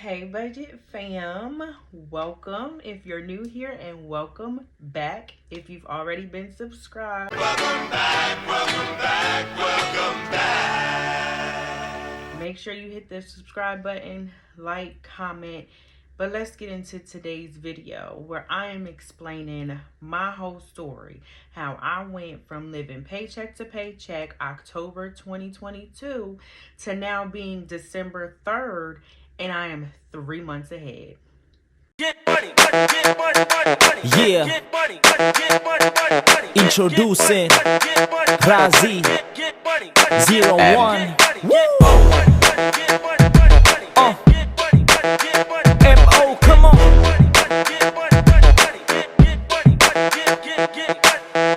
Hey budget fam, welcome if you're new here, and welcome back if you've already been subscribed. Welcome back, welcome back, welcome back. Make sure you hit the subscribe button, like, comment. But let's get into today's video where I am explaining my whole story, how I went from living paycheck to paycheck October 2022 to now being December 3rd, and I am 3 months ahead. Get money, get money, money, Yeah. get money, get money, money. Introducing Razi Get money, 01. Woo! M.O. Come on.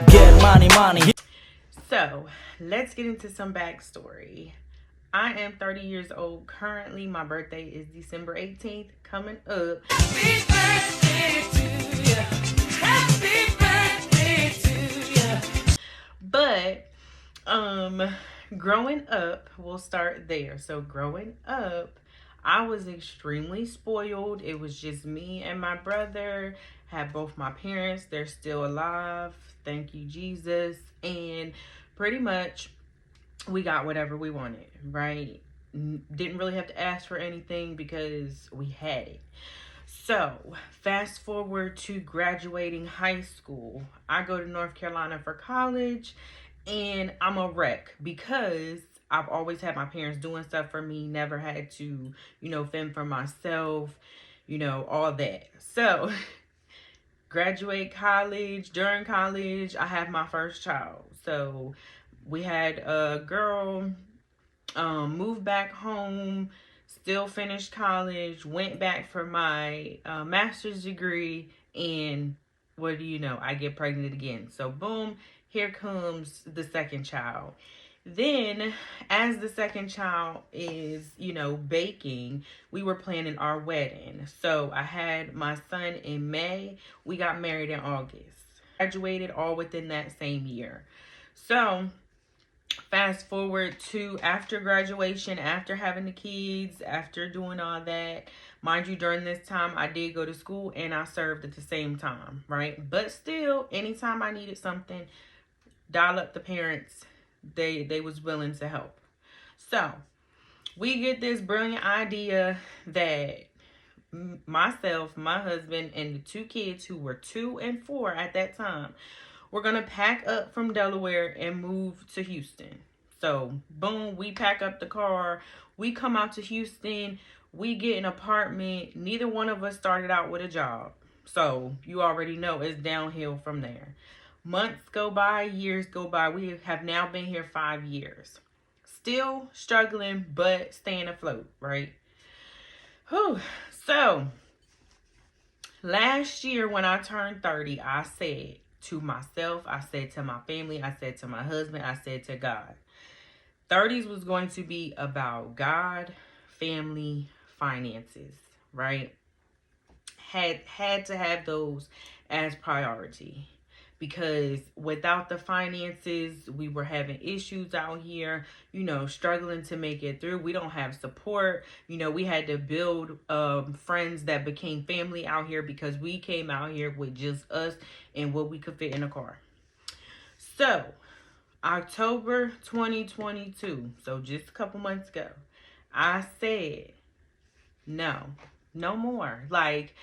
Get money, money. So let's get into some backstory. I am 30 years old currently. My birthday is December 18th coming up. Happy birthday to you. Happy birthday to you. But growing up, we'll start there. So growing up, I was extremely spoiled. It was just me and my brother. Had both my parents. They're still alive. Thank you, Jesus. And pretty much we got whatever we wanted, right? Didn't really have to ask for anything because we had it. So fast forward to graduating high school. I go to North Carolina for college, and I'm a wreck because I've always had my parents doing stuff for me, never had to, fend for myself, all that. So graduate college. During college, I have my first child. So we had a girl, moved back home, still finished college, went back for my master's degree, and what do you know? I get pregnant again. So boom, here comes the second child. Then as the second child is, baking, we were planning our wedding. So I had my son in May. We got married in August. Graduated all within that same year. So fast forward to after graduation, after having the kids, after doing all that. Mind you, during this time, I did go to school and I served at the same time, right? But still, anytime I needed something, dial up the parents. They was willing to help. So we get this brilliant idea that myself, my husband, and the two kids who were 2 and 4 at that time, we're going to pack up from Delaware and move to Houston. So, boom, we pack up the car. We come out to Houston. We get an apartment. Neither one of us started out with a job. So, you already know it's downhill from there. Months go by, years go by. We have now been here 5 years. Still struggling, but staying afloat, right? Whew. So, last year when I turned 30, I said to myself, I said to my family, I said to my husband, I said to God, 30s was going to be about God, family, finances, right? Had to have those as priority, because without the finances, we were having issues out here, struggling to make it through. We don't have support. We had to build friends that became family out here because we came out here with just us and what we could fit in a car. So October 2022, so just a couple months ago, I said, no more. Like,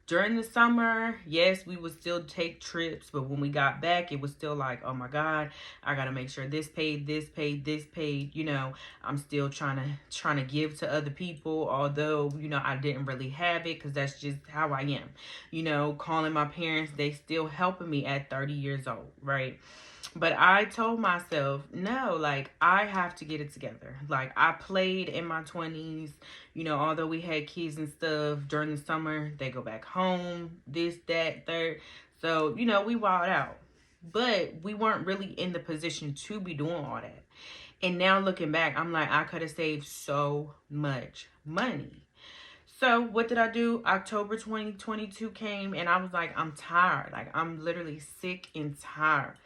during the summer, yes, we would still take trips, but when we got back, it was still like, oh my God, I gotta make sure this paid, this paid, this paid. I'm still trying to give to other people, although, I didn't really have it because that's just how I am. Calling my parents, they still helping me at 30 years old, right? But I told myself, no, like, I have to get it together. Like, I played in my 20s, although we had kids and stuff during the summer, they go back home, this, that, third. So, we wild out. But we weren't really in the position to be doing all that. And now looking back, I'm like, I could have saved so much money. So what did I do? October 2022 came, and I was like, I'm tired. Like, I'm literally sick and tired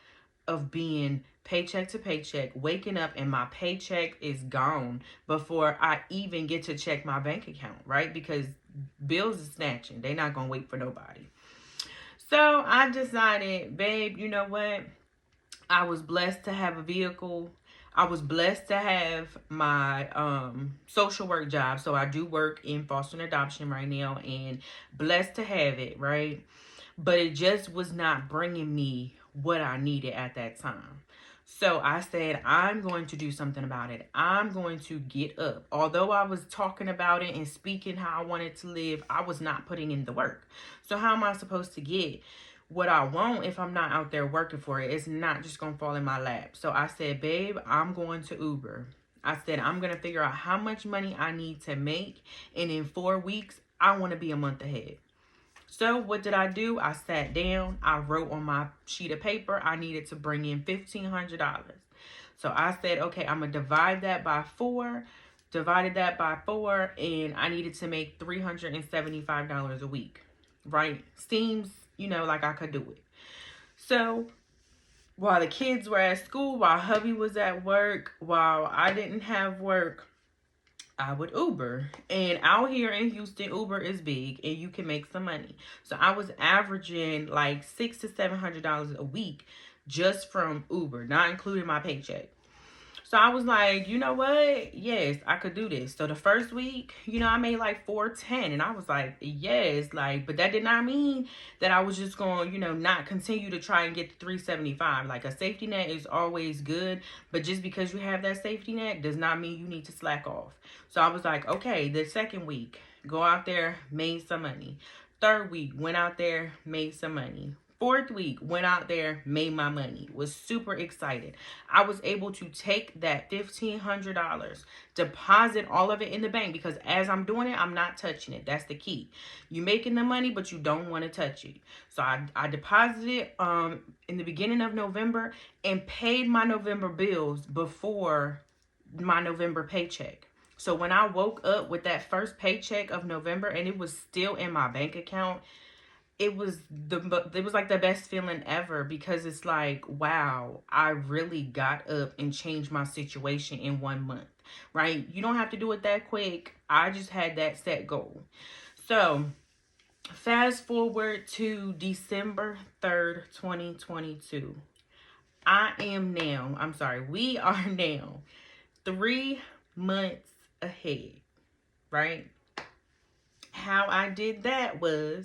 of being paycheck to paycheck, waking up and my paycheck is gone before I even get to check my bank account, right? Because bills is snatching. They not going to wait for nobody. So I decided, babe, you know what? I was blessed to have a vehicle. I was blessed to have my social work job. So I do work in foster and adoption right now, and blessed to have it, right? But it just was not bringing me what I needed at that time. So I said, I'm going to do something about it. I'm going to get up. Although I was talking about it and speaking how I wanted to live, I was not putting in the work. So how am I supposed to get what I want if I'm not out there working for it? It's not just going to fall in my lap. So I said, babe, I'm going to Uber. I said, I'm going to figure out how much money I need to make. And in 4 weeks, I want to be a month ahead. So what did I do? I sat down. I wrote on my sheet of paper I needed to bring in $1,500. So I said, okay, I'm going to divide that by 4. Divided that by 4, and I needed to make $375 a week. Right? Seems, like I could do it. So while the kids were at school, while hubby was at work, while I didn't have work, I would Uber. And out here in Houston, Uber is big and you can make some money. So I was averaging like $600 to $700 a week just from Uber, not including my paycheck. So I was like, you know what? Yes, I could do this. So the first week, I made like $410, and I was like, yes, but that did not mean that I was just going, not continue to try and get the $375. Like, a safety net is always good, but just because you have that safety net does not mean you need to slack off. So I was like, okay, the second week, go out there, made some money. Third week, went out there, made some money. Fourth week, went out there, made my money, was super excited. I was able to take that $1,500, deposit all of it in the bank, because as I'm doing it, I'm not touching it. That's the key. You're making the money, but you don't want to touch it. So I deposited it in the beginning of November and paid my November bills before my November paycheck. So when I woke up with that first paycheck of November and it was still in my bank account, it was like the best feeling ever, because it's like, wow, I really got up and changed my situation in 1 month, right? You don't have to do it that quick. I just had that set goal. So fast forward to December 3rd, 2022. We are now 3 months ahead, right? How I did that was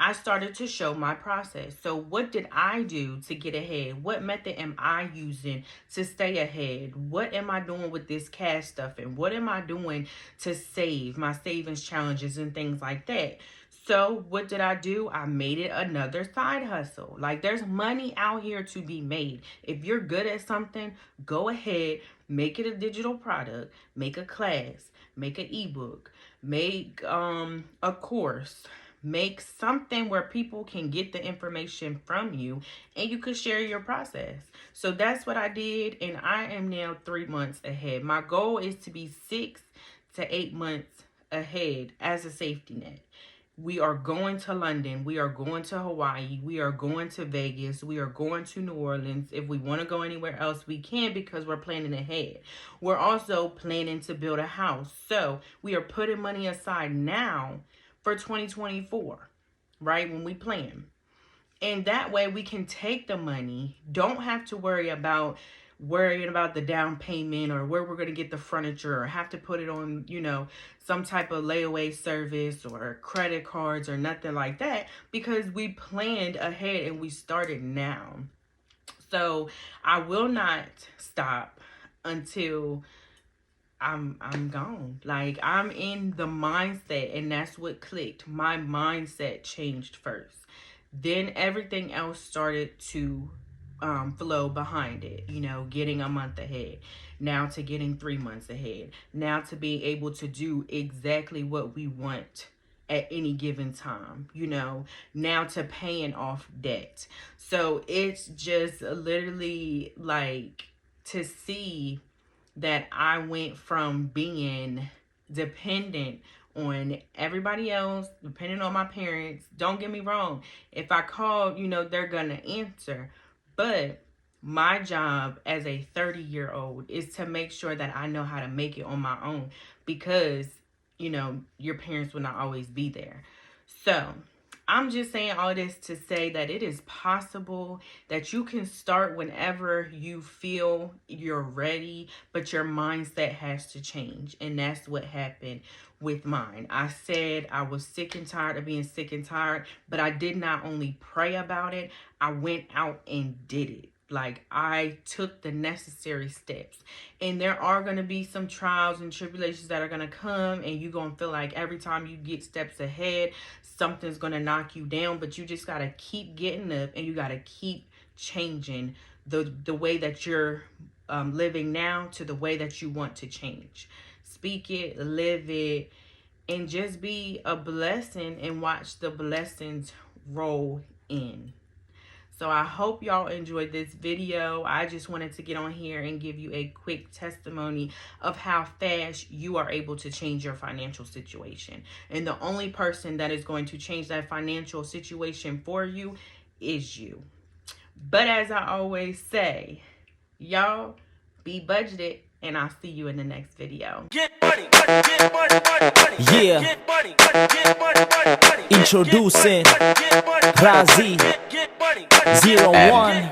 I started to show my process. So what did I do to get ahead? What method am I using to stay ahead? What am I doing with this cash stuff? And what am I doing to save, my savings challenges and things like that? So what did I do? I made it another side hustle. Like, there's money out here to be made. If you're good at something, go ahead, make it a digital product, make a class, make an ebook, make a course. Make something where people can get the information from you and you could share your process. So that's what I did, and I am now 3 months ahead. My goal is to be 6 to 8 months ahead as a safety net. We are going to London. We are going to Hawaii. We are going to Vegas. We are going to New Orleans. If we want to go anywhere else, we can, because we're planning ahead. We're also planning to build a house. So we are putting money aside now for 2024, right? When we plan. And that way we can take the money, don't have to worrying about the down payment or where we're going to get the furniture, or have to put it on, some type of layaway service or credit cards or nothing like that, because we planned ahead and we started now. So I will not stop until I'm gone. Like, I'm in the mindset, and that's what clicked. My mindset changed first. Then everything else started to flow behind it. Getting a month ahead, now to getting 3 months ahead, now to being able to do exactly what we want at any given time, now to paying off debt. So it's just literally like, to see that I went from being dependent on everybody else, dependent on my parents. Don't get me wrong. If I call, they're going to answer. But My job as a 30-year-old is to make sure that I know how to make it on my own, because, your parents will not always be there. So, I'm just saying all this to say that it is possible that you can start whenever you feel you're ready, but your mindset has to change. And that's what happened with mine. I said I was sick and tired of being sick and tired, but I did not only pray about it, I went out and did it. Like, I took the necessary steps. And there are going to be some trials and tribulations that are going to come, and you're going to feel like every time you get steps ahead, something's going to knock you down. But you just got to keep getting up, and you got to keep changing the way that you're living now to the way that you want to change. Speak it, live it, and just be a blessing and watch the blessings roll in. So I hope y'all enjoyed this video. I just wanted to get on here and give you a quick testimony of how fast you are able to change your financial situation. And the only person that is going to change that financial situation for you is you. But as I always say, y'all be budgeted, and I'll see you in the next video. Get money, get money, money. Yeah. Get money, get money, money. Introducing Get money, Razi get money, 01.